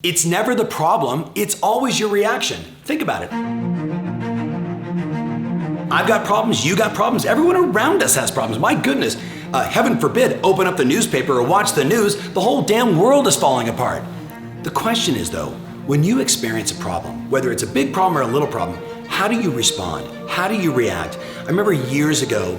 It's never the problem, it's always your reaction. Think about it. I've got problems, you got problems, everyone around us has problems. My goodness, heaven forbid, open up the newspaper or watch the news, the whole damn world is falling apart. The question is though, when you experience a problem, whether it's a big problem or a little problem, how do you respond? How do you react? I remember years ago,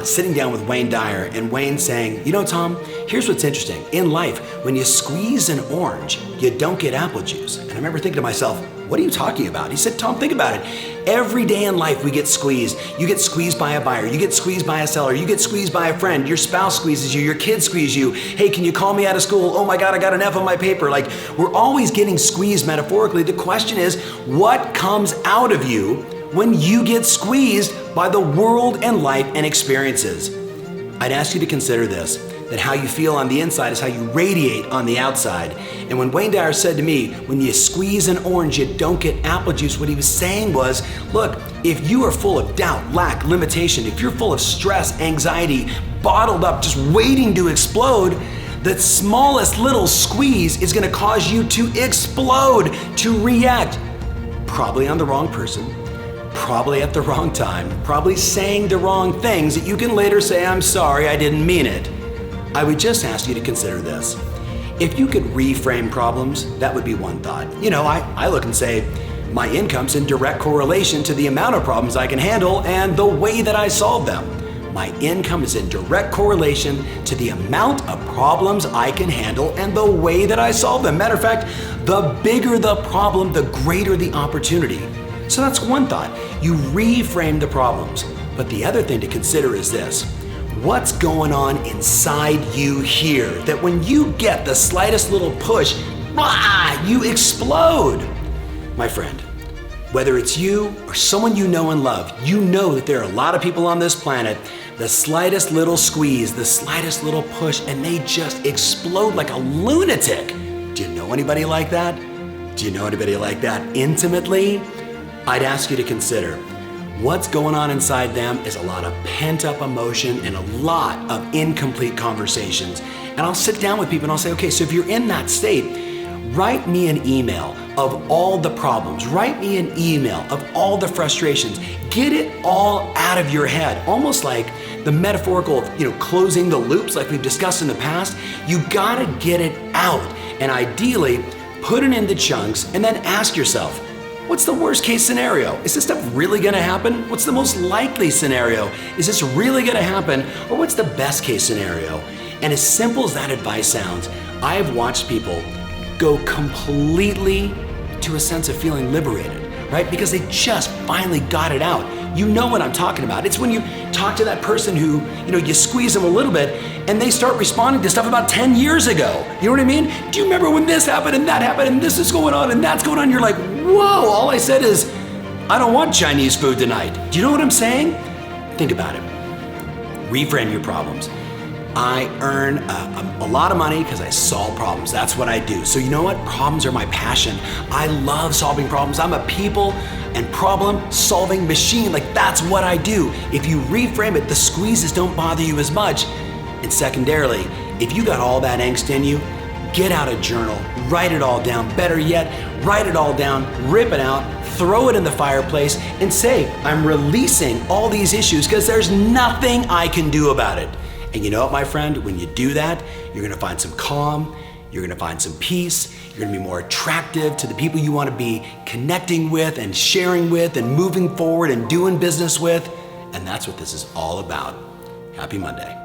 sitting down with Wayne Dyer and Wayne saying, you know, Tom, here's what's interesting. In life, when you squeeze an orange, you don't get apple juice. And I remember thinking to myself, what are you talking about? He said, Tom, think about it. Every day in life we get squeezed. You get squeezed by a buyer, you get squeezed by a seller, you get squeezed by a friend, your spouse squeezes you, your kids squeeze you. Hey, can you call me out of school? Oh my God, I got an F on my paper. Like, we're always getting squeezed metaphorically. The question is, what comes out of you when you get squeezed by the world and life and experiences? I'd ask you to consider this, that how you feel on the inside is how you radiate on the outside. And when Wayne Dyer said to me, when you squeeze an orange, you don't get apple juice, what he was saying was, look, if you are full of doubt, lack, limitation, if you're full of stress, anxiety, bottled up, just waiting to explode, the smallest little squeeze is gonna cause you to explode, to react, probably on the wrong person, probably at the wrong time, probably saying the wrong things that you can later say, I'm sorry, I didn't mean it. I would just ask you to consider this. If you could reframe problems, that would be one thought. You know, I look and say, my income's in direct correlation to the amount of problems I can handle and the way that I solve them. My income is in direct correlation to the amount of problems I can handle and the way that I solve them. Matter of fact, the bigger the problem, the greater the opportunity. So that's one thought. You reframe the problems. But the other thing to consider is this. What's going on inside you here that when you get the slightest little push, you explode? My friend, whether it's you or someone you know and love, you know that there are a lot of people on this planet, the slightest little squeeze, the slightest little push, and they just explode like a lunatic. Do you know anybody like that? Do you know anybody like that intimately? I'd ask you to consider what's going on inside them is a lot of pent-up emotion and a lot of incomplete conversations. And I'll sit down with people and I'll say, okay, so if you're in that state, write me an email of all the problems. Write me an email of all the frustrations. Get it all out of your head. Almost like the metaphorical of, closing the loops like we've discussed in the past. You gotta get it out. And ideally, put it into chunks and then ask yourself, what's the worst case scenario? Is this stuff really gonna happen? What's the most likely scenario? Is this really gonna happen? Or what's the best case scenario? And as simple as that advice sounds, I have watched people go completely to a sense of feeling liberated, right? Because they just finally got it out. You know what I'm talking about. It's when you talk to that person who, you squeeze them a little bit and they start responding to stuff about 10 years ago. You know what I mean? Do you remember when this happened and that happened and this is going on and that's going on? You're like, whoa, all I said is, I don't want Chinese food tonight. Do you know what I'm saying? Think about it. Reframe your problems. I earn a lot of money because I solve problems. That's what I do. So you know what? Problems are my passion. I love solving problems. I'm a people and problem solving machine. Like, that's what I do. If you reframe it, the squeezes don't bother you as much. And secondarily, if you got all that angst in you, get out a journal, write it all down. Better yet, write it all down, rip it out, throw it in the fireplace and say, I'm releasing all these issues because there's nothing I can do about it. And you know what, my friend, when you do that, you're gonna find some calm, you're gonna find some peace, you're gonna be more attractive to the people you wanna be connecting with and sharing with and moving forward and doing business with. And that's what this is all about. Happy Monday.